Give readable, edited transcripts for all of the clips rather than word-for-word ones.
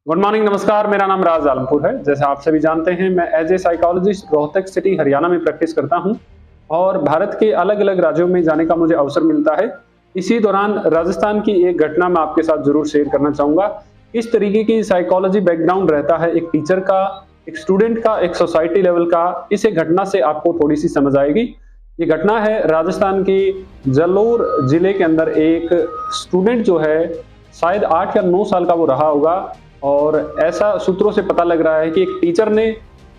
Good morning, नमस्कार। मेरा नाम राज आलमपुर है। जैसे आप सभी जानते हैं, मैं as a psychologist Rohtak city Haryana में प्रैक्टिस करता हूं और भारत के अलग अलग राज्यों में जाने का मुझे अवसर मिलता है। इसी दौरान राजस्थान की एक घटना मैं आपके साथ जरूर शेयर करना चाहूंगा। इस तरीके की साइकोलॉजी बैकग्राउंड रहता है एक टीचर का, एक स्टूडेंट का, एक सोसाइटी लेवल का। इस एक घटना से आपको थोड़ी सी समझ आएगी। ये घटना है राजस्थान की जलोर जिले के अंदर। एक स्टूडेंट जो है शायद 8 या 9 साल का वो रहा होगा और ऐसा सूत्रों से पता लग रहा है कि एक टीचर ने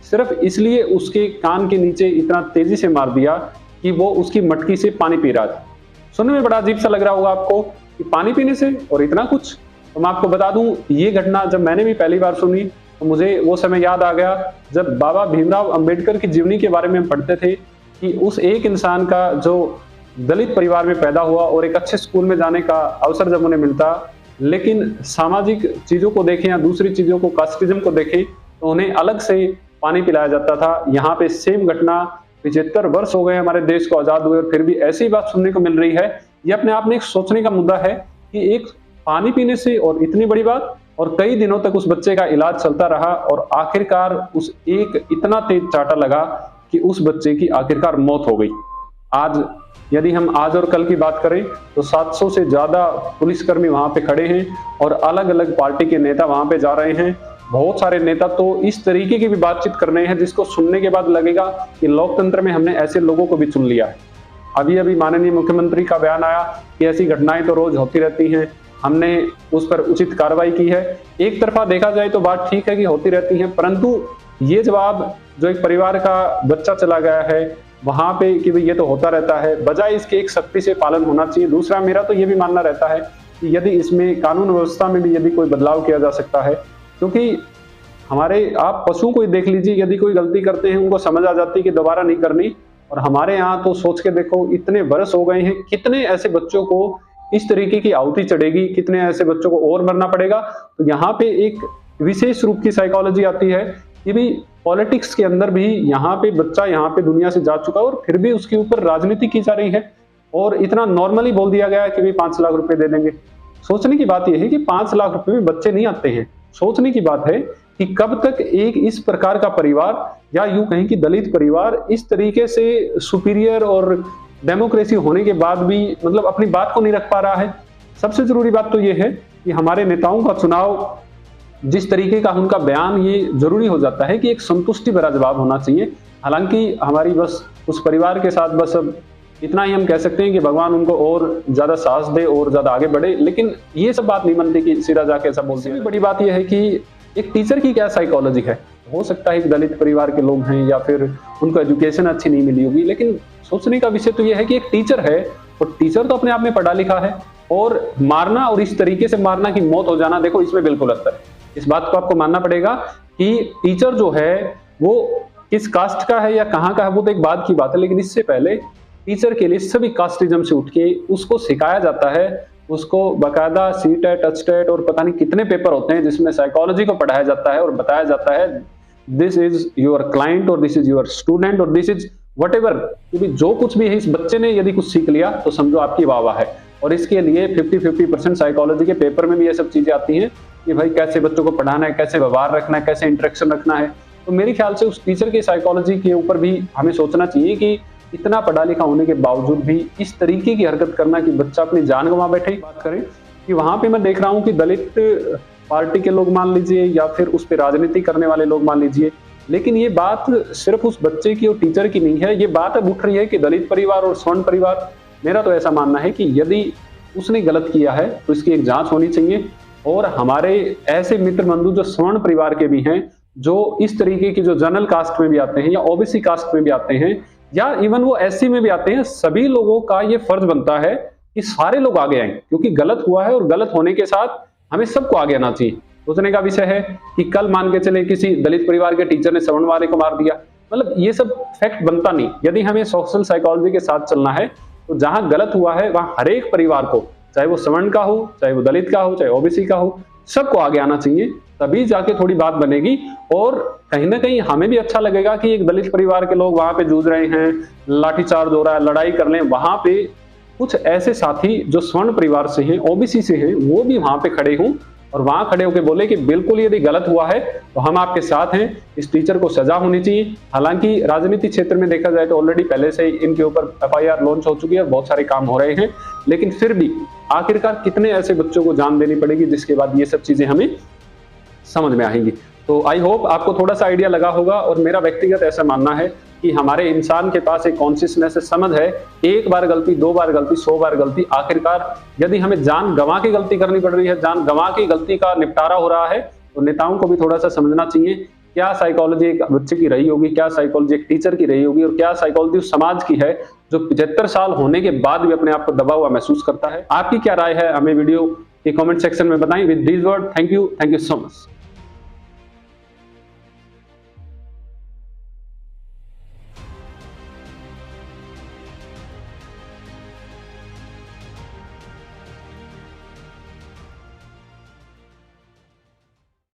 सिर्फ इसलिए उसके कान के नीचे इतना तेजी से मार दिया कि वो उसकी मटकी से पानी पी रहा था। सुनने में बड़ा अजीब सा लग रहा होगा आपको कि पानी पीने से और इतना कुछ। तो मैं आपको बता दूं, ये घटना जब मैंने भी पहली बार सुनी तो मुझे वो समय याद आ गया जब बाबा भीमराव अंबेडकर की जीवनी के बारे में हम पढ़ते थे कि उस एक इंसान का जो दलित परिवार में पैदा हुआ और एक अच्छे स्कूल में जाने का अवसर जब उन्हें मिलता, लेकिन सामाजिक चीजों को देखें या दूसरी चीजों को, कास्टिज्म को देखें, तो उन्हें अलग से पानी पिलाया जाता था। यहाँ पे सेम घटना 75 वर्ष हो गए हमारे देश को आजाद हुए और फिर भी ऐसी बात सुनने को मिल रही है। ये अपने आप में एक सोचने का मुद्दा है कि एक पानी पीने से और इतनी बड़ी बात, और कई दिनों तक उस बच्चे का इलाज चलता रहा और आखिरकार उस एक इतना तेज चाटा लगा कि उस बच्चे की आखिरकार मौत हो गई। आज यदि हम आज और कल की बात करें तो 700 से ज्यादा पुलिसकर्मी वहां पे खड़े हैं और अलग अलग पार्टी के नेता वहां पे जा रहे हैं। बहुत सारे नेता तो इस तरीके की भी बातचीत कर रहे हैं जिसको सुनने के बाद लगेगा कि लोकतंत्र में हमने ऐसे लोगों को भी चुन लिया है। अभी अभी माननीय मुख्यमंत्री का बयान आया कि ऐसी घटनाएं तो रोज होती रहती हैं, हमने उस पर उचित कार्रवाई की है। एक तरफा देखा जाए तो बात ठीक है कि होती रहती है, परंतु ये जवाब जो एक परिवार का बच्चा चला गया है वहां पे कि भाई ये तो होता रहता है, बजाय इसके एक सख्ती से पालन होना चाहिए। दूसरा, मेरा तो ये भी मानना रहता है कि यदि इसमें कानून व्यवस्था में भी यदि कोई बदलाव किया जा सकता है, क्योंकि हमारे आप पशुओं को ही देख लीजिए, यदि कोई गलती करते हैं उनको समझ आ जाती है कि दोबारा नहीं करनी। और हमारे यहाँ तो सोच के देखो, इतने बरस हो गए हैं, कितने ऐसे बच्चों को इस तरीके की आहुति चढ़ेगी, कितने ऐसे बच्चों को और मरना पड़ेगा। तो यहाँ पे एक विशेष रूप की साइकोलॉजी आती है कि भी पॉलिटिक्स के अंदर भी यहाँ पे बच्चा यहाँ पे दुनिया से जा चुका है और फिर भी उसके ऊपर राजनीति की जा रही है और इतना नॉर्मली बोल दिया गया है कि भाई 5 लाख रुपए दे देंगे। सोचने की बात यह है कि 5 लाख रुपए में बच्चे नहीं आते हैं। सोचने की बात है कि कब तक एक इस प्रकार का परिवार, या यूं कहें कि दलित परिवार, इस तरीके से सुपीरियर और डेमोक्रेसी होने के बाद भी मतलब अपनी बात को नहीं रख पा रहा है। सबसे जरूरी बात तो यह है कि हमारे नेताओं का चुनाव, जिस तरीके का उनका बयान, ये जरूरी हो जाता है कि एक संतुष्टि भरा जवाब होना चाहिए। हालांकि हमारी बस उस परिवार के साथ बस अब इतना ही हम कह सकते हैं कि भगवान उनको और ज्यादा साहस दे और ज्यादा आगे बढ़े, लेकिन ये सब बात नहीं बनती कि सीधा जाके ऐसा बोलते हैं। बड़ी बात यह है कि एक टीचर की क्या साइकोलॉजी है। हो सकता है एक दलित परिवार के लोग हैं या फिर उनको एजुकेशन अच्छी नहीं मिली होगी, लेकिन सोचने का विषय तो यह है कि एक टीचर है और टीचर तो अपने आप में पढ़ा लिखा है, और मारना और इस तरीके से मारना कि मौत हो जाना, देखो इसमें बिल्कुल अंतर है। इस बात को आपको मानना पड़ेगा कि टीचर जो है वो किस कास्ट का है या कहां का है वो तो एक बाद की बात है, लेकिन इससे पहले टीचर के लिए सभी कास्टिज्म से उठ के उसको सिखाया जाता है। उसको बाकायदा सीटेट, टचटेट और पता नहीं कितने पेपर होते हैं जिसमें साइकोलॉजी को पढ़ाया जाता है और बताया जाता है दिस इज योर क्लाइंट और दिस इज योर स्टूडेंट और दिस इज वट एवर। क्योंकि जो कुछ भी है, इस बच्चे ने यदि कुछ सीख लिया तो समझो आपकी वाह वाह है। और इसके लिए 50% साइकोलॉजी के पेपर में भी ये सब चीजें आती हैं कि भाई कैसे बच्चों को पढ़ाना है, कैसे व्यवहार रखना है, कैसे इंटरेक्शन रखना है। तो मेरे ख्याल से उस टीचर की साइकोलॉजी के ऊपर भी हमें सोचना चाहिए कि इतना पढ़ा लिखा होने के बावजूद भी इस तरीके की हरकत करना कि बच्चा अपनी जान गंवा बैठे। बात करें कि वहां पे मैं देख रहा हूं कि दलित पार्टी के लोग मान लीजिए या फिर उस पर राजनीति करने वाले लोग मान लीजिए, लेकिन ये बात सिर्फ उस बच्चे की और टीचर की नहीं है। ये बात अब उठ रही है कि दलित परिवार और स्वर्ण परिवार, मेरा तो ऐसा मानना है कि यदि उसने गलत किया है तो इसकी एक जांच होनी चाहिए। और हमारे ऐसे मित्र बंधु जो स्वर्ण परिवार के भी हैं, जो इस तरीके की जो जनरल कास्ट में भी आते हैं या ओबीसी कास्ट में भी आते हैं या इवन वो एससी में भी आते हैं, सभी लोगों का ये फर्ज बनता है कि सारे लोग आगे आए, क्योंकि गलत हुआ है और गलत होने के साथ हमें सबको आगे आना चाहिए। सोचने का विषय है कि कल मान के चले किसी दलित परिवार के टीचर ने सवर्ण वाले को मार दिया, मतलब ये सब फैक्ट बनता नहीं। यदि हमें सोशल साइकोलॉजी के साथ चलना है तो जहां गलत हुआ है वहां हर एक परिवार को, चाहे वो सवर्ण का हो, चाहे वो दलित का हो, चाहे ओबीसी का हो, सबको आगे आना चाहिए। तभी जाके थोड़ी बात बनेगी और कहीं ना कहीं हमें भी अच्छा लगेगा कि एक दलित परिवार के लोग वहां पे जूझ रहे हैं, लाठीचार्ज हो रहा है, लड़ाई कर लें, वहां पे कुछ ऐसे साथी जो स्वर्ण परिवार से हैं, ओबीसी से हैं, वो भी वहां पे खड़े हों और वहां खड़े होकर बोले कि बिल्कुल यदि गलत हुआ है तो हम आपके साथ हैं, इस टीचर को सजा होनी चाहिए। हालांकि राजनीति क्षेत्र में देखा जाए तो ऑलरेडी पहले से ही इनके ऊपर एफआईआर लॉन्च हो चुकी है, बहुत सारे काम हो रहे हैं, लेकिन फिर भी आखिरकार कितने ऐसे बच्चों को जान देनी पड़ेगी जिसके बाद ये सब चीजें हमें समझ में आएंगी। तो आई होप आपको थोड़ा सा आइडिया लगा होगा। और मेरा व्यक्तिगत ऐसा मानना है कि हमारे इंसान के पास एक कॉन्शियसनेस समझ है, एक बार गलती, 2 बार गलती, 100 बार गलती, आखिरकार यदि हमें जान गंवा के गलती करनी पड़ रही है, जान गंवा के गलती का निपटारा हो रहा है, तो नेताओं को भी थोड़ा सा समझना चाहिए क्या साइकोलॉजी एक बच्चे की रही होगी, क्या साइकोलॉजी एक टीचर की रही होगी, और क्या साइकोलॉजी उस समाज की है जो 75 साल होने के बाद भी अपने आप को दबा हुआ महसूस करता है। आपकी क्या राय है हमें वीडियो के कमेंट सेक्शन में बताएं। With this word, thank you so much.